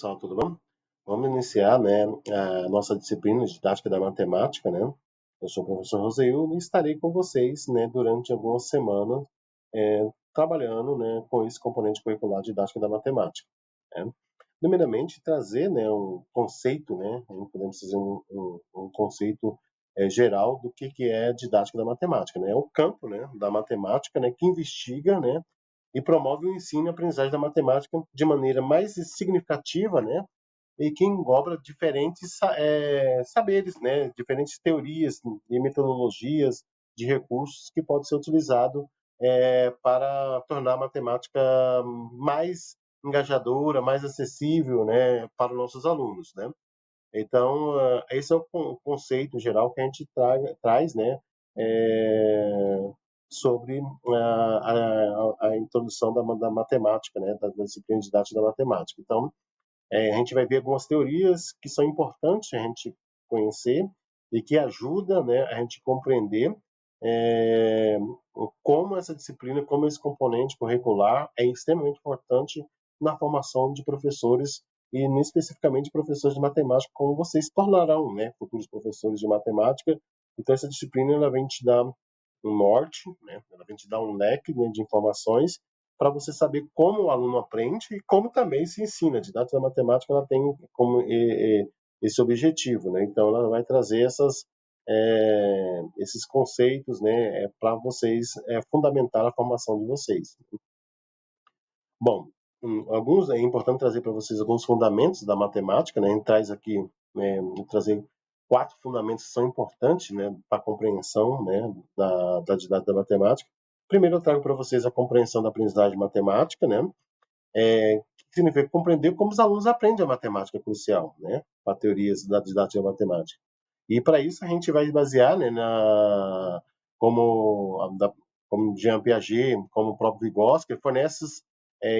pessoal, tudo bom? Vamos iniciar, né, a nossa disciplina de didática da matemática, né? Eu sou o professor Roseildo e estarei com vocês, né, durante algumas semanas, trabalhando, né, com esse componente curricular de didática da matemática, né? Primeiramente, trazer, né, um conceito, né, podemos dizer um conceito geral do que é didática da matemática, né? É o campo, né, da matemática, né, que investiga, né, e promove o ensino e aprendizagem da matemática de maneira mais significativa, né, e que engloba diferentes saberes, né, diferentes teorias e metodologias de recursos que pode ser utilizado para tornar a matemática mais engajadora, mais acessível, né, para os nossos alunos, né? Então, esse é o conceito geral que a gente traz, né, sobre a introdução da matemática, né, da disciplina de didática da matemática. Então, a gente vai ver algumas teorias que são importantes a gente conhecer e que ajudam, né, a gente compreender é, como essa disciplina, como esse componente curricular é extremamente importante na formação de professores e especificamente de professores de matemática, como vocês se tornarão, né, futuros professores de matemática. Então essa disciplina ela vem te dar um norte, né, ela vem te dar um leque, né, de informações para você saber como o aluno aprende e como também se ensina. A didática da matemática ela tem como esse objetivo, né? Então ela vai trazer esses conceitos, né, para vocês fundamentar a formação de vocês. Bom, alguns é importante trazer para vocês alguns fundamentos da matemática, né? A gente traz aqui, trazer 4 fundamentos que são importantes, né, para a compreensão, né, da didática da matemática. Primeiro eu trago para vocês a compreensão da aprendizagem matemática, né? Que significa compreender como os alunos aprendem a matemática crucial, né? Para teorias da didática matemática. E para isso a gente vai basear, né, como Jean Piaget, como o próprio Vygotsky, fornece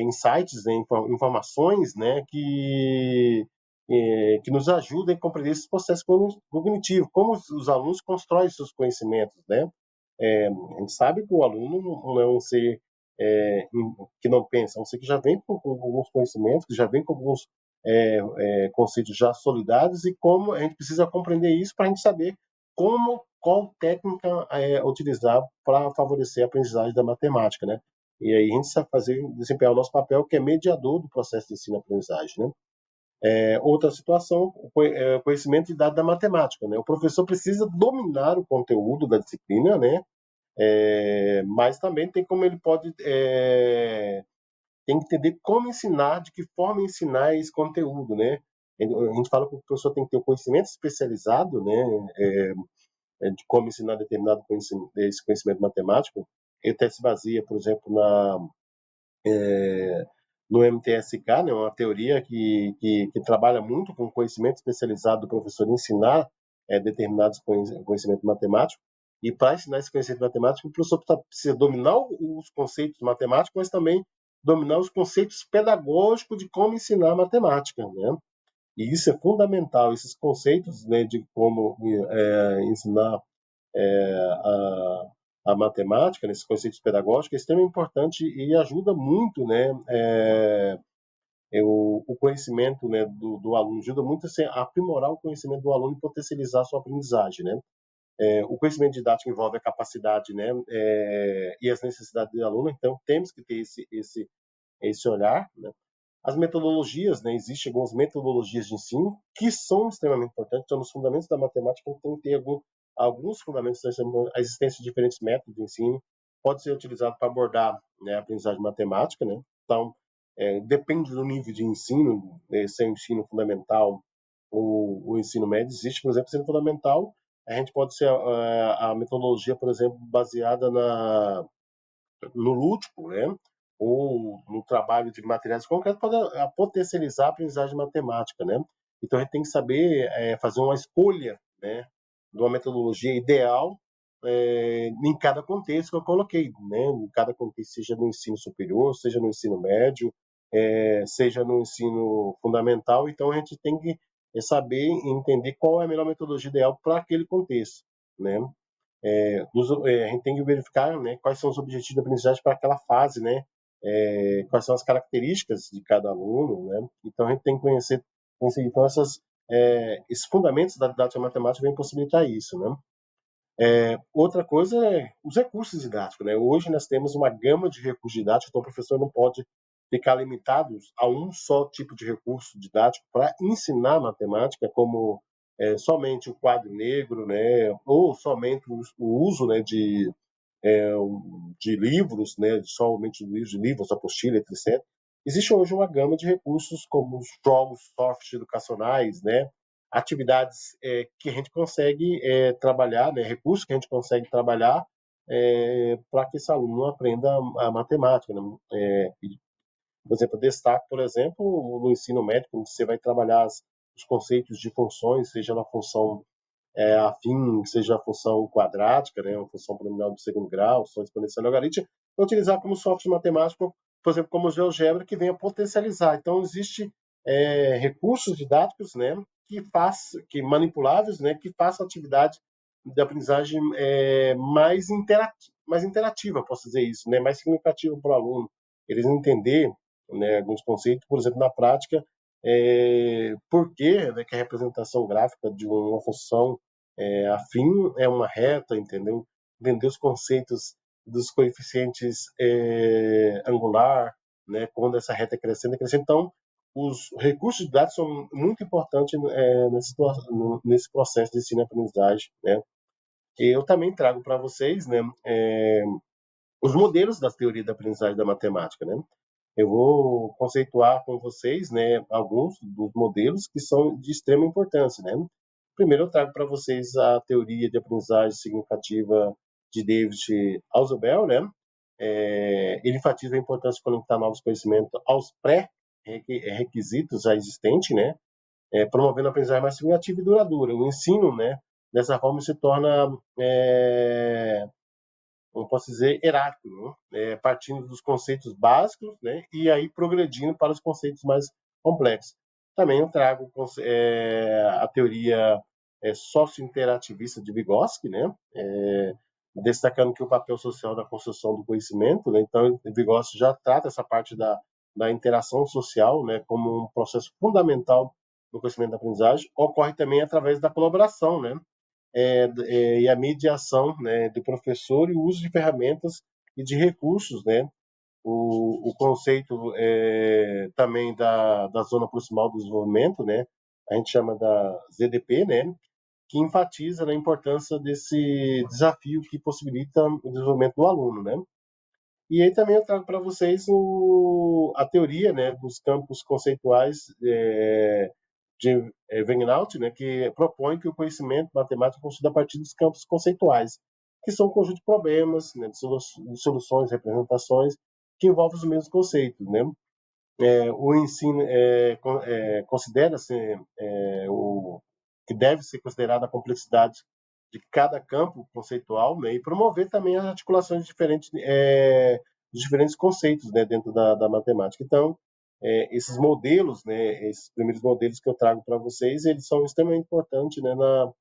insights, né, informações, né, que nos ajudam a compreender esses processos cognitivos, como os alunos constroem seus conhecimentos, né? A gente sabe que o aluno não é um ser que não pensa, é um ser que já vem com alguns conhecimentos, que já vem com alguns conceitos já solidados e como a gente precisa compreender isso para a gente saber qual técnica utilizar para favorecer a aprendizagem da matemática, né? E aí a gente sabe desempenhar o nosso papel, que é mediador do processo de ensino-aprendizagem, né? Outra situação, o conhecimento de dados da matemática, né? O professor precisa dominar o conteúdo da disciplina, né? Mas também tem como ele pode tem que entender como ensinar, de que forma ensinar esse conteúdo, né? A gente fala que o professor tem que ter o conhecimento especializado, né? De como ensinar determinado conhecimento, esse conhecimento matemático. Ele até se baseia, por exemplo, no MTSK, né? Uma teoria que trabalha muito com o conhecimento especializado do professor ensinar determinados conhecimentos matemáticos. E para ensinar esse conhecimento matemático, o professor precisa dominar os conceitos matemáticos, mas também dominar os conceitos pedagógicos de como ensinar matemática, né? E isso é fundamental, esses conceitos, né, de como ensinar a matemática, nesses conceitos pedagógicos, é extremamente importante e ajuda muito, né, o conhecimento, né, do aluno, ajuda muito a aprimorar o conhecimento do aluno e potencializar a sua aprendizagem, né? O conhecimento didático envolve a capacidade, né, e as necessidades do aluno, então temos que ter esse olhar, né? As metodologias, né, existem algumas metodologias de ensino que são extremamente importantes, então nos fundamentos da matemática tem que ter alguns fundamentos, a existência de diferentes métodos de ensino, pode ser utilizado para abordar, né, a aprendizagem matemática, né? Então, depende do nível de ensino, se é ensino fundamental ou o ensino médio, existe, por exemplo, ensino fundamental, a gente pode ser a metodologia, por exemplo, baseada no lúdico, né? Ou no trabalho de materiais concretos para potencializar a aprendizagem matemática, né? Então a gente tem que saber fazer uma escolha, né, de uma metodologia ideal em cada contexto que eu coloquei, né? Em cada contexto, seja no ensino superior, seja no ensino médio, seja no ensino fundamental. Então a gente tem que saber e entender qual é a melhor metodologia ideal para aquele contexto, né? A gente tem que verificar, né, quais são os objetivos da aprendizagem para aquela fase, né, quais são as características de cada aluno, né? Então a gente tem que conhecer então esses fundamentos da didática matemática vêm possibilitar isso, né? Outra coisa é os recursos didáticos, né? Hoje nós temos uma gama de recursos didáticos, então o professor não pode ficar limitado a um só tipo de recurso didático para ensinar matemática, como somente o quadro negro, né? Ou somente o uso, né, de livros, né, somente de livros, apostila, etc. Existe hoje uma gama de recursos como os jogos soft educacionais, né, atividades que a gente consegue trabalhar, né, recursos que a gente consegue trabalhar para que esse aluno aprenda a matemática. Né? Por exemplo, destaque, por exemplo, no ensino médio, quando você vai trabalhar os conceitos de funções, seja na função afim, seja a função quadrática, né, uma função polinomial de segundo grau, função exponencial logarítmica, utilizar como software matemático, por exemplo, como o GeoGebra, que venha potencializar. Então, existe recursos didáticos, né, que manipuláveis, né, que façam a atividade de aprendizagem mais interativa, posso dizer isso, né, mais significativa para o aluno. Eles entender, né, alguns conceitos, por exemplo, na prática, por que, né, que a representação gráfica de uma função afim é uma reta, entendeu? Entender os conceitos dos coeficientes angular, né, quando essa reta é crescendo, é crescendo. Então, os recursos didáticos são muito importantes nesse processo de ensino e aprendizagem, né? Eu também trago para vocês, né, os modelos da teoria da aprendizagem da matemática, né? Eu vou conceituar com vocês, né, alguns dos modelos que são de extrema importância, né? Primeiro eu trago para vocês a teoria de aprendizagem significativa de David Ausubel, né? Ele enfatiza a importância de conectar novos conhecimentos aos pré-requisitos já existentes, né? Promovendo a aprendizagem mais significativa e duradoura. O ensino, né? Dessa forma se torna como posso dizer, hierárquico, né? Partindo dos conceitos básicos, né? E aí progredindo para os conceitos mais complexos. Também eu trago a teoria socio-interativista de Vygotsky, né? Destacando que o papel social da construção do conhecimento, né? Então, Vygotsky já trata essa parte da interação social, né? Como um processo fundamental no conhecimento da aprendizagem. Ocorre também através da colaboração, né? E a mediação, né, do professor e o uso de ferramentas e de recursos, né? O conceito também da zona proximal do desenvolvimento, né? A gente chama da ZDP, né? Que enfatiza a importância desse desafio que possibilita o desenvolvimento do aluno, né? E aí também eu trago para vocês a teoria, né, dos campos conceituais de Wegenaut, né, que propõe que o conhecimento matemático é construído a partir dos campos conceituais, que são um conjunto de problemas, né, de soluções, representações, que envolvem os mesmos conceitos, né? O ensino considera-se o que deve ser considerada a complexidade de cada campo conceitual, né, e promover também as articulações dos diferentes conceitos, né, dentro da matemática. Então, esses modelos, né, esses primeiros modelos que eu trago para vocês, eles são extremamente importantes, né, na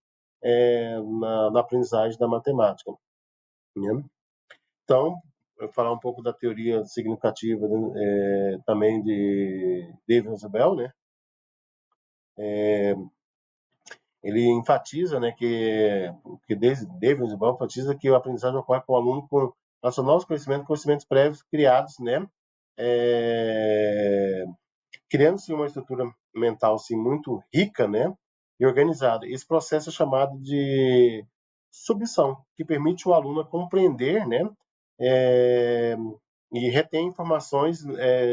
aprendizagem da matemática, né? Então, eu vou falar um pouco da teoria significativa, né, também de David Isabel, né? Ele enfatiza, né, que David Isabel enfatiza que o aprendizagem ocorre com o aluno com relação a novos conhecimentos prévios criados, né? É, criando-se uma estrutura mental assim, muito rica, né, e organizada. Esse processo é chamado de submissão, que permite o aluno compreender, né, é, e reter informações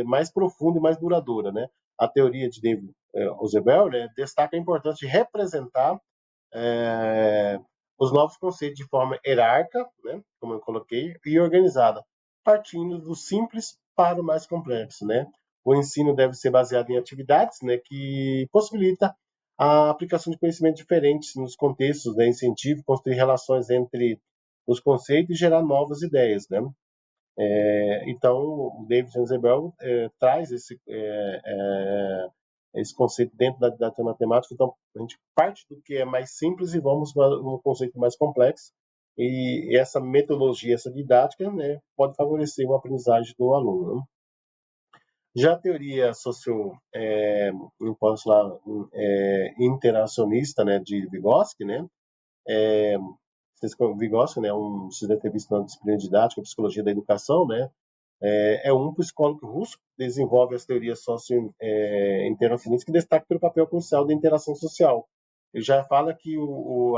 mais profundas e mais duradouras, né. A teoria de David Ozebel, né, destaca a importância de representar é, os novos conceitos de forma hierárquica, né, como eu coloquei, e organizada, partindo do simples para o mais complexo, né? O ensino deve ser baseado em atividades, né, que possibilita a aplicação de conhecimentos diferentes nos contextos, né, incentivo, construir relações entre os conceitos e gerar novas ideias, né? Então, o David Janzebel traz esse conceito dentro da matemática. Então, a gente parte do que é mais simples e vamos para um conceito mais complexo. E essa metodologia, essa didática, né, pode favorecer a aprendizagem do aluno. Né? Já a teoria eu posso falar, interacionista, né, de Vygotsky, né, Vygotsky, né, se deve ter visto na disciplina didática, psicologia da educação, né, é um psicólogo russo que desenvolve as teorias socio-interacionistas que destaca pelo papel crucial da interação social. Ele já fala que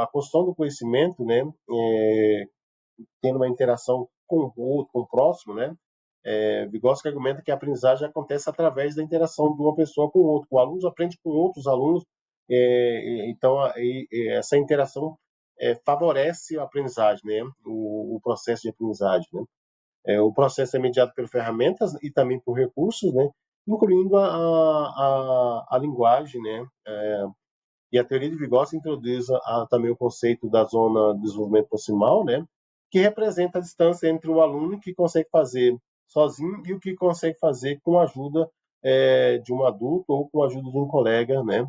a construção do conhecimento, né, tendo uma interação com o outro, com o próximo, né, Vygotsky argumenta que a aprendizagem acontece através da interação de uma pessoa com o outro. O aluno aprende com outros alunos, então essa interação favorece a aprendizagem, né, o processo de aprendizagem, né. O processo é mediado por ferramentas e também por recursos, né, incluindo a linguagem, né, e a teoria de Vygotsky introduz também o conceito da zona de desenvolvimento proximal, né, que representa a distância entre o aluno que consegue fazer sozinho e o que consegue fazer com a ajuda de um adulto ou com a ajuda de um colega, né,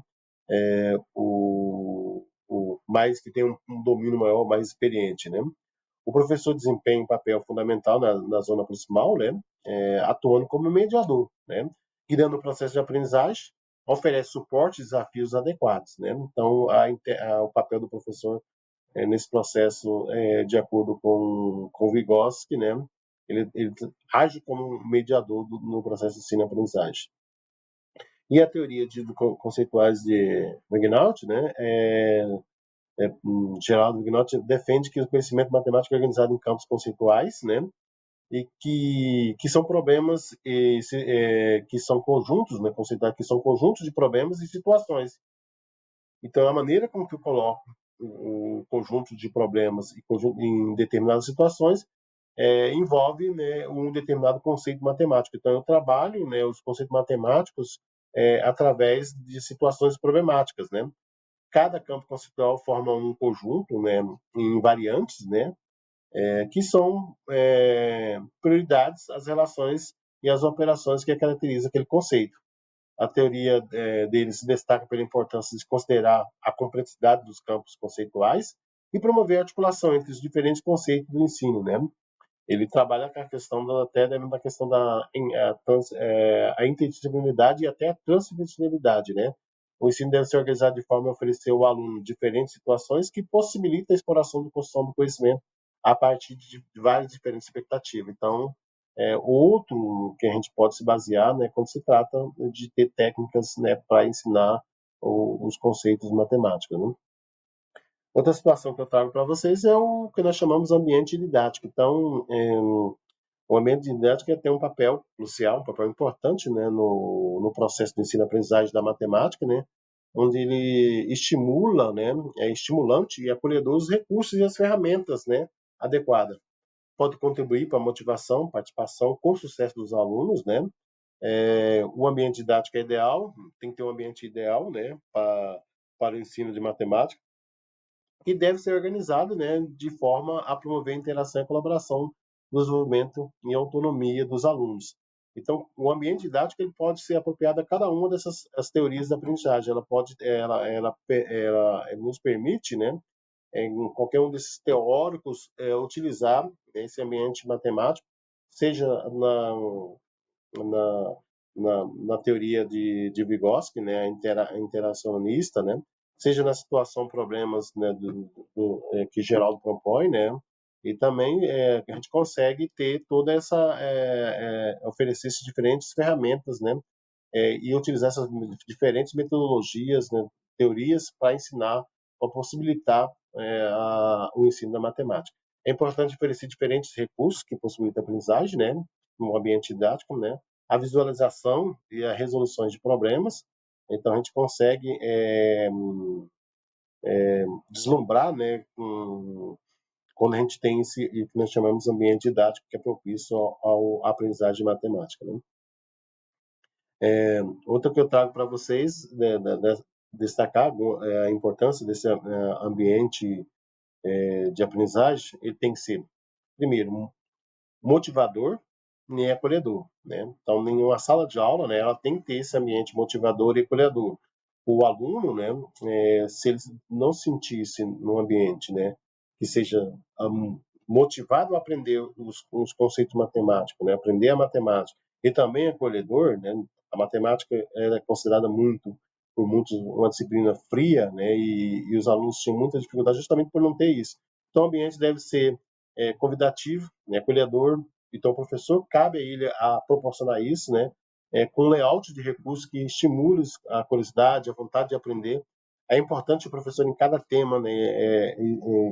mais que tem um domínio maior, mais experiente, né. O professor desempenha um papel fundamental na zona proximal, né, atuando como mediador, né, guiando o processo de aprendizagem, oferece suporte e desafios adequados, né. Então, o papel do professor nesse processo, de acordo com Vygotsky, né, ele age como um mediador no processo de ensino-aprendizagem. E a teoria conceituais de McNaught, né, Geraldo Gnott defende que o conhecimento matemático é organizado em campos conceituais, né, e que são problemas que são conjuntos, né, conceituais que são conjuntos de problemas e situações. Então, a maneira com que eu coloco o conjunto de problemas em determinadas situações envolve, né, um determinado conceito matemático. Então, eu trabalho, né, os conceitos matemáticos através de situações problemáticas, né. Cada campo conceitual forma um conjunto, né, em variantes, né, que são prioridades, as relações e as operações que caracterizam aquele conceito. A teoria dele se destaca pela importância de considerar a complexidade dos campos conceituais e promover a articulação entre os diferentes conceitos do ensino, né? Ele trabalha com a questão até da questão a interdisciplinaridade e até a transdisciplinaridade, né? O ensino deve ser organizado de forma a oferecer ao aluno diferentes situações que possibilitam a exploração e construção do conhecimento a partir de várias diferentes expectativas. Então, outro que a gente pode se basear, né, quando se trata de ter técnicas, né, para ensinar os conceitos matemáticos, né? Outra situação que eu trago para vocês é o que nós chamamos de ambiente didático. Então, o ambiente didático tem um papel crucial, um papel importante, né, no processo de ensino-aprendizagem da matemática, né, onde ele estimula, né, é estimulante e acolhedor os recursos e as ferramentas, né, adequadas. Pode contribuir para a motivação, participação com o sucesso dos alunos, né. O ambiente didático é ideal, tem que ter um ambiente ideal, né, para o ensino de matemática que deve ser organizado, né, de forma a promover a interação e colaboração no desenvolvimento e autonomia dos alunos. Então, o ambiente didático ele pode ser apropriado a cada uma dessas as teorias da aprendizagem. Ela nos permite, né, em qualquer um desses teóricos, utilizar esse ambiente matemático, seja na, na teoria de Vygotsky, né, interacionista, né, seja na situação problemas, né, que Geraldo propõe, né, e também a gente consegue ter toda essa oferecer essas diferentes ferramentas, né, e utilizar essas diferentes metodologias, né, teorias para ensinar ou possibilitar o ensino da matemática. É importante oferecer diferentes recursos que possibilitam a aprendizagem, né, no ambiente didático, né, a visualização e a resolução de problemas. Então a gente consegue deslumbrar, né, quando a gente tem esse que nós chamamos de ambiente didático que é propício à aprendizagem matemática, né? Outra que eu trago para vocês, né, destacar a importância desse ambiente de aprendizagem, ele tem que ser, primeiro, motivador e acolhedor, né? Então, em uma sala de aula, né, ela tem que ter esse ambiente motivador e acolhedor. O aluno, né, se ele não sentisse no ambiente, né, que seja motivado a aprender os conceitos matemáticos, né, aprender a matemática, e também acolhedor, né? A matemática era considerada muito por muitos uma disciplina fria, né? E os alunos tinham muita dificuldade justamente por não ter isso. Então, o ambiente deve ser convidativo, né? Acolhedor. Então, o professor cabe a ele a proporcionar isso, né? Com layout de recursos que estimule a curiosidade, a vontade de aprender. É importante o professor, em cada tema, né,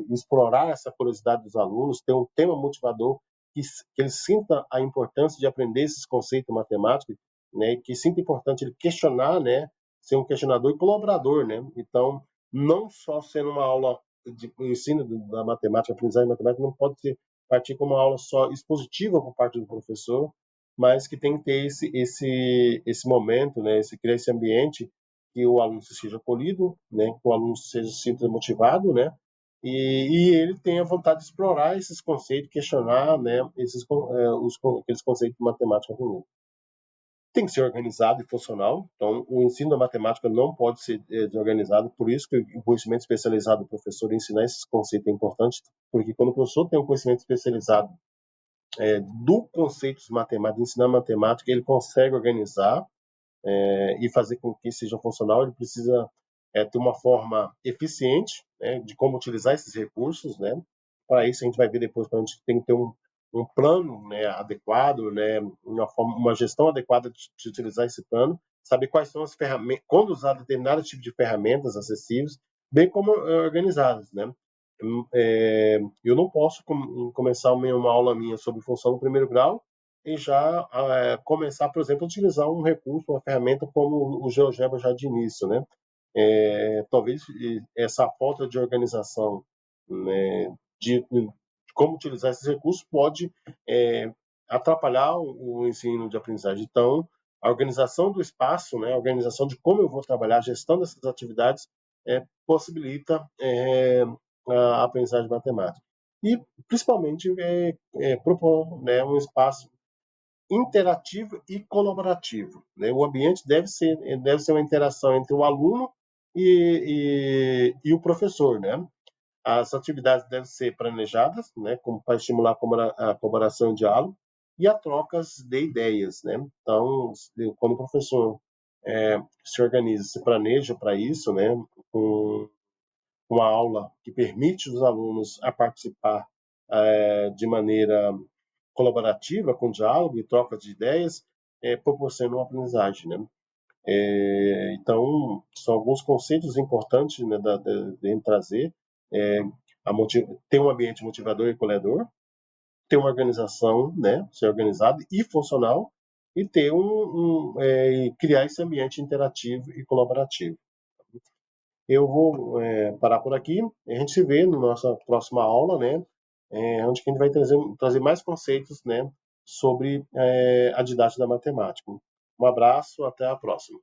explorar essa curiosidade dos alunos, ter um tema motivador que ele sinta a importância de aprender esses conceitos matemáticos, né, que sinta importante ele questionar, né, ser um questionador e colaborador, né. Então, não só sendo uma aula de ensino da matemática, aprendizagem de matemática, não pode ser partir como uma aula só expositiva por parte do professor, mas que tem que ter esse momento, né, criar esse ambiente que o aluno seja acolhido, né, que o aluno seja se sinta motivado, né, e ele tem a vontade de explorar esses conceitos, questionar, né, aqueles conceitos de matemática primeiro. Tem que ser organizado e funcional, então o ensino da matemática não pode ser desorganizado, por isso que o conhecimento especializado do professor ensinar esses conceitos é importante, porque quando o professor tem um conhecimento especializado do conceitos matemáticos, ensinar matemática, ele consegue organizar e fazer com que seja funcional, ele precisa ter uma forma eficiente, né, de como utilizar esses recursos, né? Para isso a gente vai ver depois, a gente tem que ter um plano, né, adequado, né, uma gestão adequada de utilizar esse plano, saber quais são as ferramentas, quando usar determinado tipo de ferramentas acessíveis, bem como organizadas, né? Eu não posso começar uma aula minha sobre função no primeiro grau e já começar, por exemplo, a utilizar um recurso, uma ferramenta como o GeoGebra já de início, né? Talvez essa falta de organização, né, de como utilizar esses recursos pode atrapalhar o ensino de aprendizagem. Então, a organização do espaço, né, a organização de como eu vou trabalhar, a gestão dessas atividades possibilita a aprendizagem matemática. E, principalmente, propor, né, um espaço interativo e colaborativo, né? O ambiente deve ser uma interação entre o aluno e o professor, né? As atividades devem ser planejadas, né, como para estimular a colaboração e o diálogo e a trocas de ideias, né? Então, quando o professor se organiza, se planeja para isso, né, com uma aula que permite os alunos a participar de maneira colaborativa, com diálogo e troca de ideias, proporciona uma aprendizagem, né? Então, são alguns conceitos importantes, né, de trazer. É, ter um ambiente motivador e acolhedor, ter uma organização, né, ser organizado e funcional, e ter criar esse ambiente interativo e colaborativo. Eu vou parar por aqui. A gente se vê na nossa próxima aula, né? Onde que a gente vai trazer mais conceitos, né? Sobre a didática da matemática. Um abraço, até a próxima.